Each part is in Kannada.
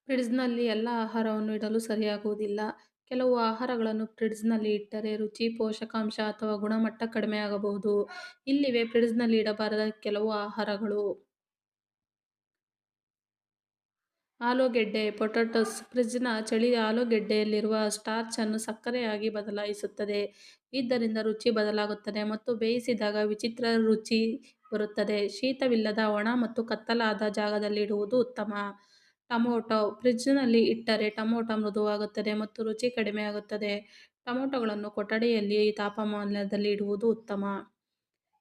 ಫ್ರಿಡ್ಜ್‌ನಲ್ಲಿ ಎಲ್ಲ ಆಹಾರವನ್ನು ಇಡಲು ಸರಿಯಾಗುವುದಿಲ್ಲ. ಕೆಲವು ಆಹಾರಗಳನ್ನು ಫ್ರಿಡ್ಜ್‌ನಲ್ಲಿ ಇಟ್ಟರೆ ರುಚಿ, ಪೋಷಕಾಂಶ ಅಥವಾ ಗುಣಮಟ್ಟ ಕಡಿಮೆಯಾಗಬಹುದು. ಇಲ್ಲಿವೆ ಫ್ರಿಡ್ಜ್‌ನಲ್ಲಿ ಇಡಬಾರದ ಕೆಲವು ಆಹಾರಗಳು. ಆಲೂಗೆಡ್ಡೆ ಪೊಟಾಟೋಸ್ ಫ್ರಿಡ್ಜ್‌ನ ಚಳಿ ಆಲೂಗೆಡ್ಡೆಯಲ್ಲಿರುವ ಸ್ಟಾರ್ಚ್ ಅನ್ನು ಸಕ್ಕರೆಯಾಗಿ ಬದಲಾಯಿಸುತ್ತದೆ. ಇದರಿಂದ ರುಚಿ ಬದಲಾಗುತ್ತದೆ ಮತ್ತು ಬೇಯಿಸಿದಾಗ ವಿಚಿತ್ರ ರುಚಿ ಬರುತ್ತದೆ. ಶೀತವಿಲ್ಲದ ಒಣ ಮತ್ತು ಕತ್ತಲಾದ ಜಾಗದಲ್ಲಿ ಇಡುವುದು ಉತ್ತಮ. ಟೊಮೆಟೊ ಫ್ರಿಡ್ಜ್‌ನಲ್ಲಿ ಇಟ್ಟರೆ ಟೊಮೆಟೊ ಮೃದುವಾಗುತ್ತದೆ ಮತ್ತು ರುಚಿ ಕಡಿಮೆಯಾಗುತ್ತದೆ. ಟೊಮೆಟೊಗಳನ್ನು ಕೊಠಡಿಯಲ್ಲಿ ತಾಪಮಾನದಲ್ಲಿ ಇಡುವುದು ಉತ್ತಮ.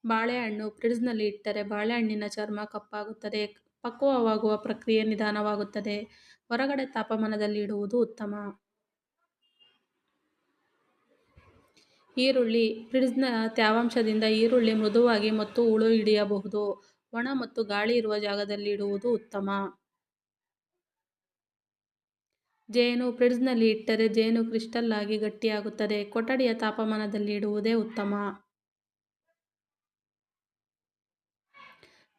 ಬಾಳೆಹಣ್ಣು ಫ್ರಿಡ್ಜ್‌ನಲ್ಲಿ ಇಟ್ಟರೆ ಬಾಳೆಹಣ್ಣಿನ ಚರ್ಮ ಕಪ್ಪಾಗುತ್ತದೆ. ಪಕ್ವವಾಗುವ ಪ್ರಕ್ರಿಯೆ ನಿಧಾನವಾಗುತ್ತದೆ. ಹೊರಗಡೆ ತಾಪಮಾನದಲ್ಲಿ ಇಡುವುದು ಉತ್ತಮ. ಈರುಳ್ಳಿ ಫ್ರಿಡ್ಜ್‌ನ ತೇವಾಂಶದಿಂದ ಈರುಳ್ಳಿ ಮೃದುವಾಗಿ ಮತ್ತು ಹುಳು ಹಿಡಿಯಬಹುದು. ಒಣ ಮತ್ತು ಗಾಳಿ ಇರುವ ಜಾಗದಲ್ಲಿ ಇಡುವುದು ಉತ್ತಮ. ಜೇನು ಫ್ರಿಡ್ಜ್‌ನಲ್ಲಿ ಇಟ್ಟರೆ ಜೇನು ಕ್ರಿಸ್ಟಲ್ ಆಗಿ ಗಟ್ಟಿಯಾಗುತ್ತದೆ. ಕೊಠಡಿಯ ತಾಪಮಾನದಲ್ಲಿ ಇಡುವುದೇ ಉತ್ತಮ.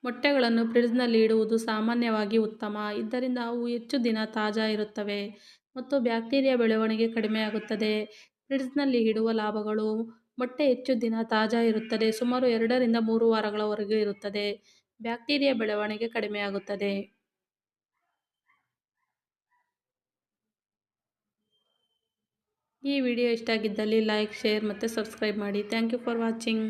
ಮೊಟ್ಟೆಗಳನ್ನು ಫ್ರಿಡ್ಜ್‌ನಲ್ಲಿ ಇಡುವುದು ಸಾಮಾನ್ಯವಾಗಿ ಉತ್ತಮ. ಇದರಿಂದ ಅವು ಹೆಚ್ಚು ದಿನ ತಾಜಾ ಇರುತ್ತವೆ ಮತ್ತು ಬ್ಯಾಕ್ಟೀರಿಯಾ ಬೆಳವಣಿಗೆ ಕಡಿಮೆಯಾಗುತ್ತದೆ. ಫ್ರಿಡ್ಜ್‌ನಲ್ಲಿ ಇಡುವ ಲಾಭಗಳು: ಮೊಟ್ಟೆ ಹೆಚ್ಚು ದಿನ ತಾಜಾ ಇರುತ್ತದೆ, ಸುಮಾರು 2 ರಿಂದ 3 ವಾರಗಳವರೆಗೆ ಇರುತ್ತದೆ. ಬ್ಯಾಕ್ಟೀರಿಯಾ ಬೆಳವಣಿಗೆ ಕಡಿಮೆಯಾಗುತ್ತದೆ. ಈ ವಿಡಿಯೋ ಇಷ್ಟ ಆಗಿದ್ದಲ್ಲಿ ಲೈಕ್, ಶೇರ್ ಮತ್ತು ಸಬ್ಸ್ಕ್ರೈಬ್ ಮಾಡಿ. Thank you for watching.